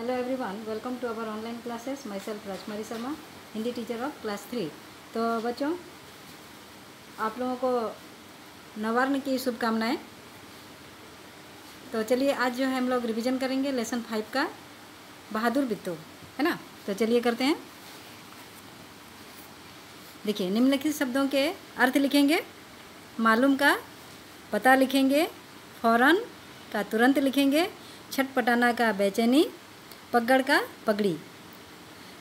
Hello everyone, welcome to our online classes. Myself Rajkumari Sharma, Hindi teacher of class 3। तो बच्चों, आप लोगों को नवर्ण की शुभकामनाएं। तो चलिए आज जो है हम लोग रिवीजन करेंगे लेसन 5 का बहादुर बिट्टू, है ना। तो चलिए करते हैं। देखिए, निम्नलिखित शब्दों के अर्थ लिखेंगे। मालूम का पता लिखेंगे, फौरन का तुरंत लिखेंगे, छटपटाना का बेचैनी, पगड़ का पगड़ी,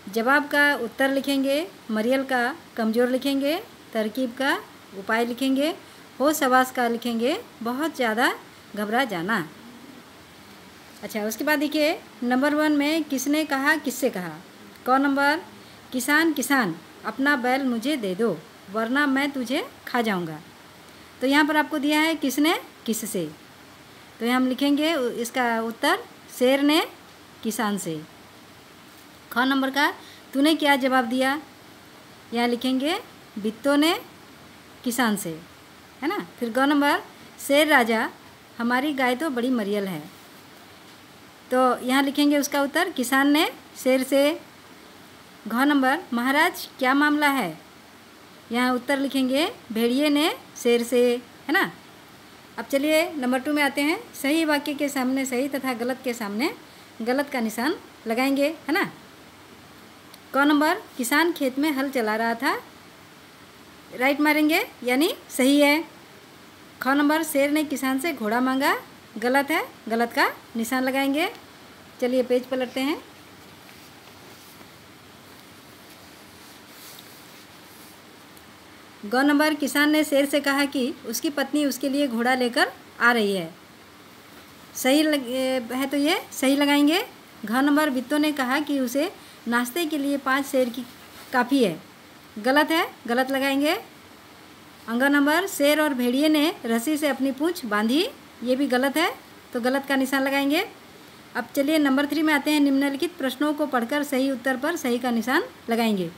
जवाब का उत्तर लिखेंगे, मरियल का कमज़ोर लिखेंगे, तरकीब का उपाय लिखेंगे, होश हवास का लिखेंगे, बहुत ज़्यादा घबरा जाना। अच्छा, उसके बाद देखिए नंबर 1 में किसने कहा, किससे कहा। क नंबर, किसान किसान अपना बैल मुझे दे दो वरना मैं तुझे खा जाऊंगा। तो यहाँ पर आपको दिया है किसने किससे, तो यहाँ हम लिखेंगे इसका उत्तर शेर ने किसान से। ख नंबर का, तूने क्या जवाब दिया, यहाँ लिखेंगे बिट्टो ने किसान से, है ना। फिर ग नंबर, शेर राजा हमारी गाय तो बड़ी मरियल है, तो यहाँ लिखेंगे उसका उत्तर किसान ने शेर से। घ नंबर, महाराज क्या मामला है, यहाँ उत्तर लिखेंगे भेड़िए ने शेर से, है ना। अब चलिए नंबर 2 में आते हैं। सही वाक्य के सामने सही तथा गलत के सामने गलत का निशान लगाएंगे, है ना। क नंबर, किसान खेत में हल चला रहा था, राइट मारेंगे यानी सही है। ख नंबर, शेर ने किसान से घोड़ा मांगा, गलत है, गलत का निशान लगाएंगे। चलिए पेज पलटते हैं। ग नंबर, किसान ने शेर से कहा कि उसकी पत्नी उसके लिए घोड़ा लेकर आ रही है, सही है तो ये सही लगाएंगे। घ नंबर, बिट्टो ने कहा कि उसे नाश्ते के लिए 5 शेर की काफ़ी है, गलत है, गलत लगाएंगे। अंग नंबर, शेर और भेड़िए ने रस्सी से अपनी पूंछ बांधी, ये भी गलत है, तो गलत का निशान लगाएंगे। अब चलिए नंबर 3 में आते हैं। निम्नलिखित प्रश्नों को पढ़कर सही उत्तर पर सही का निशान लगाएंगे।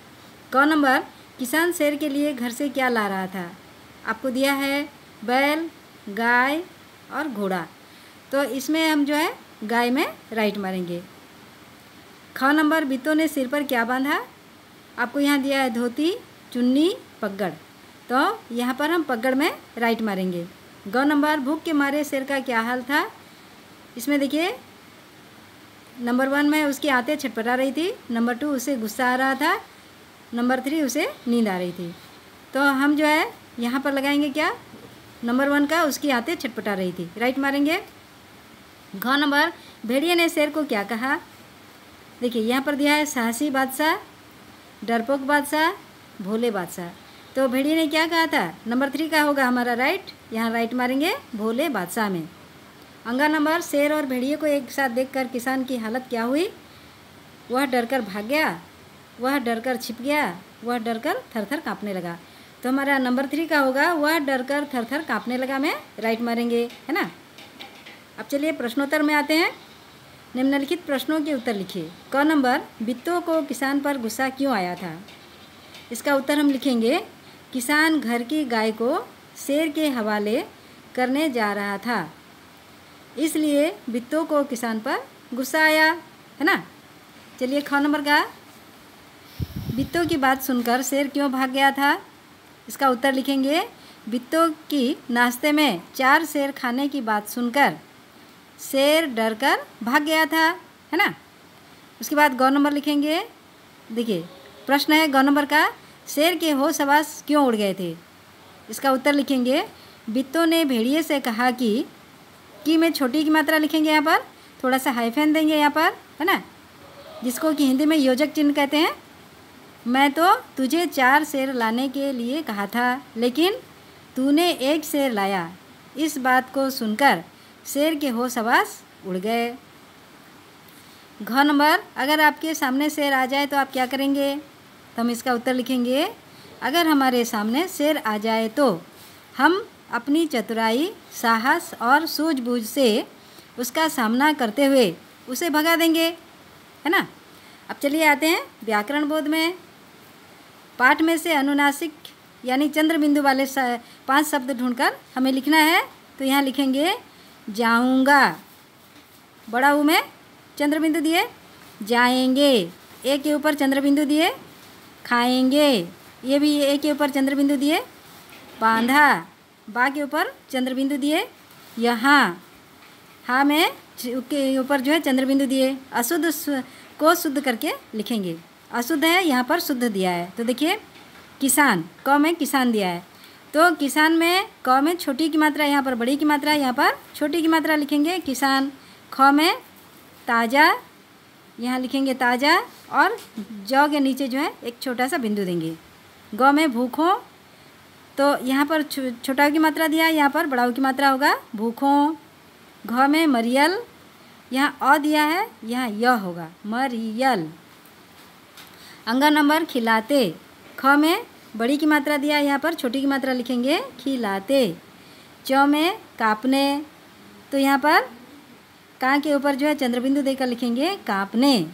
क नंबर, किसान शेर के लिए घर से क्या ला रहा था, आपको दिया है बैल, गाय और घोड़ा, तो इसमें हम जो है गाय में राइट मारेंगे। ख नंबर, बिट्टो ने सिर पर क्या बांधा, आपको यहाँ दिया है धोती, चुन्नी, पगड़, तो यहाँ पर हम पगड़ में राइट मारेंगे। ग नंबर, भूख के मारे शेर का क्या हाल था, इसमें देखिए नंबर 1 में उसकी आंतें छटपटा रही थी, नंबर 2 उसे गुस्सा आ रहा था, नंबर 3 उसे नींद आ रही थी, तो हम जो है यहाँ पर लगाएंगे क्या, नंबर 1 का उसकी आंतें छटपटा रही थी, राइट मारेंगे। घ नंबर, भेड़िए ने शेर को क्या कहा, देखिए यहाँ पर दिया है साहसी बादशाह, डरपोक बादशाह, भोले बादशाह, तो भेड़िए ने क्या कहा था, नंबर 3 का होगा हमारा राइट, यहाँ राइट मारेंगे भोले बादशाह में। अंगा नंबर, शेर और भेड़िए को एक साथ देखकर किसान की हालत क्या हुई, वह डरकर भाग गया, वह डरकर छिप गया, वह डरकर थरथर काँपने लगा, तो हमारा नंबर 3 का होगा वह डरकर थरथर काँपने लगा में राइट मारेंगे, है ना। अब चलिए प्रश्नोत्तर में आते हैं। निम्नलिखित प्रश्नों के उत्तर लिखिए। क नंबर, बिट्टो को किसान पर गुस्सा क्यों आया था, इसका उत्तर हम लिखेंगे किसान घर की गाय को शेर के हवाले करने जा रहा था, इसलिए बिट्टो को किसान पर गुस्सा आया, है ना। चलिए ख नंबर का, बिट्टो की बात सुनकर शेर क्यों भाग गया था, इसका उत्तर लिखेंगे बिट्टो की नाश्ते में 4 शेर खाने की बात सुनकर शेर डरकर भाग गया था, है ना। उसके बाद ग नंबर लिखेंगे। देखिए प्रश्न है ग नंबर का, शेर के होश हवास क्यों उड़ गए थे, इसका उत्तर लिखेंगे बिट्टो ने भेड़िए से कहा कि में छोटी की मात्रा लिखेंगे, यहाँ पर थोड़ा सा हाइफन देंगे यहाँ पर, है ना, जिसको कि हिंदी में योजक चिन्ह कहते हैं। मैं तो तुझे 4 शेर लाने के लिए कहा था, लेकिन तूने 1 शेर लाया, इस बात को सुनकर शेर के होश हवास उड़ गए। घ नंबर, अगर आपके सामने शेर आ जाए तो आप क्या करेंगे, तो हम इसका उत्तर लिखेंगे अगर हमारे सामने शेर आ जाए तो हम अपनी चतुराई, साहस और सूझबूझ से उसका सामना करते हुए उसे भगा देंगे, है ना। अब चलिए आते हैं व्याकरण बोध में। पाठ में से अनुनासिक यानी चंद्र बिंदु वाले 5 शब्द ढूंढकर हमें लिखना है, तो यहाँ लिखेंगे जाऊँगा, बड़ा ऊ में चंद्र बिंदु दिए, जाएंगे, ए के ऊपर चंद्र बिंदु दिए। खाएंगे, ये भी ए के ऊपर चंद्र बिंदु दिए। बांधा, बा के ऊपर चंद्र बिंदु दिए। यहाँ, हाँ में के ऊपर जो है चंद्र बिंदु दिए। अशुद्ध को शुद्ध करके लिखेंगे। अशुद्ध है, यहाँ पर शुद्ध दिया है। तो देखिए किसान, क में किसान दिया है, तो किसान में क में छोटी की मात्रा, यहाँ पर बड़ी की मात्रा, यहाँ पर छोटी की मात्रा लिखेंगे किसान। ख में ताज़ा, यहाँ लिखेंगे ताज़ा, और जौ के नीचे जो है एक छोटा सा बिंदु देंगे। ग में भूखों, तो यहाँ पर छोटा की मात्रा दिया है, यहाँ पर बड़ा की मात्रा होगा भूखों। घ में मरियल, यहाँ अ दिया है, यहाँ य होगा मरियल। अंगा नंबर खिलाते, ख में बड़ी की मात्रा दिया है, यहाँ पर छोटी की मात्रा लिखेंगे खिलाते। च में काँपने, तो यहाँ पर का के ऊपर जो है चंद्रबिंदु देकर लिखेंगे काँपने।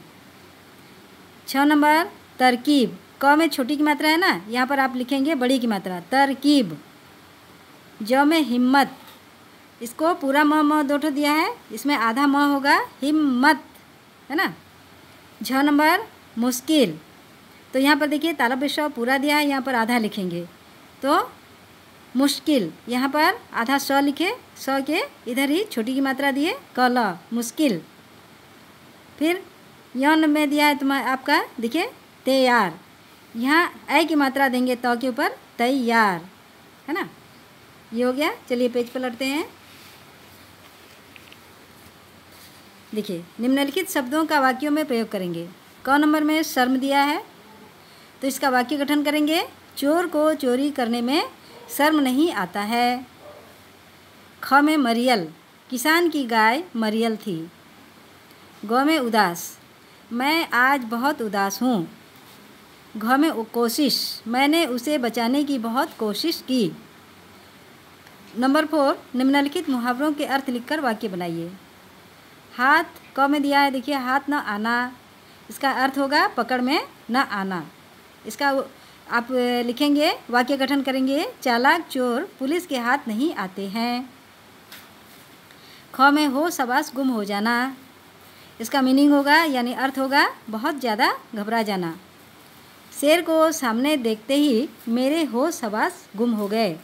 6 नंबर तरकीब, क में छोटी की मात्रा है ना, यहाँ पर आप लिखेंगे बड़ी की मात्रा तरकीब। ज में हिम्मत, इसको पूरा म दो ठो दिया है, इसमें आधा म होगा हिम्मत, है ना। झ नंबर मुश्किल, तो यहाँ पर देखिए तालब श पूरा दिया है, यहाँ पर आधा लिखेंगे तो मुश्किल, यहाँ पर आधा स लिखे, स के इधर ही छोटी की मात्रा दिए कल मुश्किल। फिर यौन में दिया है तुम्हारा आपका देखिए तैयार, यहाँ ऐ की मात्रा देंगे त के ऊपर तैयार, है ना। ये हो गया। चलिए पेज पलटते हैं। देखिए निम्नलिखित शब्दों का वाक्यों में प्रयोग करेंगे। क नंबर में शर्म दिया है, तो इसका वाक्य गठन करेंगे। चोर को चोरी करने में शर्म नहीं आता है। ख में मरियल, किसान की गाय मरियल थी। ग में उदास, मैं आज बहुत उदास हूँ। घ में कोशिश, मैंने उसे बचाने की बहुत कोशिश की। नंबर 4, निम्नलिखित मुहावरों के अर्थ लिखकर वाक्य बनाइए। हाथ, क में दिया है देखिए हाथ न आना, इसका अर्थ होगा पकड़ में न आना। इसका आप लिखेंगे, वाक्य गठन करेंगे। चालाक चोर पुलिस के हाथ नहीं आते हैं। ख में हो शाबाश गुम हो जाना, इसका मीनिंग होगा यानी अर्थ होगा बहुत ज़्यादा घबरा जाना। शेर को सामने देखते ही मेरे होश शाबाश गुम हो गए।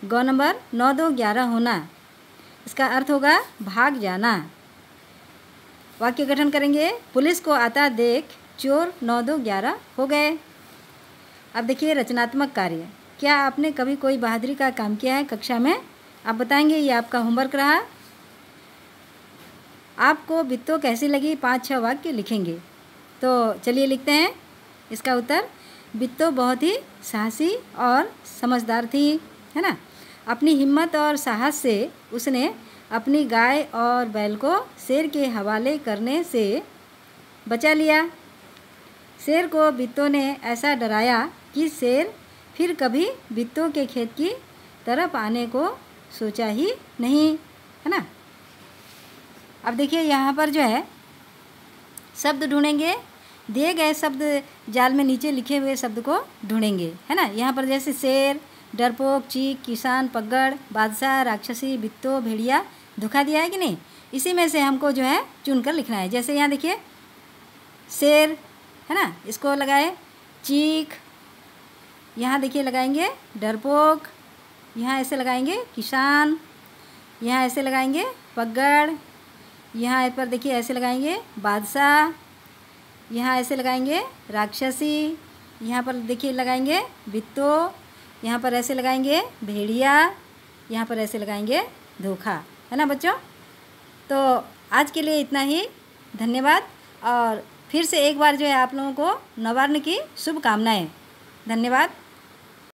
ग नंबर 9 2 11 होना, इसका अर्थ होगा भाग जाना। वाक्य गठन करेंगे। पुलिस को आता देख चोर 9 2 11 हो गए। अब देखिए रचनात्मक कार्य, क्या आपने कभी कोई बहादुरी का काम किया है कक्षा में? आप बताएंगे, ये आपका होमवर्क रहा। आपको बित्तो कैसी लगी 5-6 वाक्य लिखेंगे। तो चलिए लिखते हैं इसका उत्तर। बित्तो बहुत ही साहसी और समझदार थी, है ना। अपनी हिम्मत और साहस से उसने अपनी गाय और बैल को शेर के हवाले करने से बचा लिया। शेर को बित्तो ने ऐसा डराया कि शेर फिर कभी बित्तो के खेत की तरफ आने को सोचा ही नहीं, है ना। अब देखिए यहाँ पर जो है शब्द ढूंढेंगे। दिए गए शब्द जाल में नीचे लिखे हुए शब्द को ढूंढेंगे, है ना। यहाँ पर जैसे शेर, डरपोक, चीक, किसान, पगड़, बादशाह, राक्षसी, बित्तो, भेड़िया, धोखा दिया है कि नहीं। इसी में से हमको जो है चुनकर लिखना है। जैसे यहाँ देखिए शेर, है ना, इसको लगाए। चीक, यहाँ देखिए लगाएंगे डरपोक, यहाँ ऐसे लगाएंगे किसान, यहाँ ऐसे लगाएंगे पगड़, यहाँ पर देखिए ऐसे लगाएंगे बादशाह, यहाँ ऐसे लगाएंगे राक्षसी, यहाँ पर देखिए लगाएंगे बित्तो, यहाँ पर ऐसे लगाएंगे भेड़िया, यहाँ पर ऐसे लगाएंगे धोखा, है ना बच्चों। तो आज के लिए इतना ही, धन्यवाद। और फिर से एक बार जो है आप लोगों को नववर्ष की शुभकामनाएं। धन्यवाद।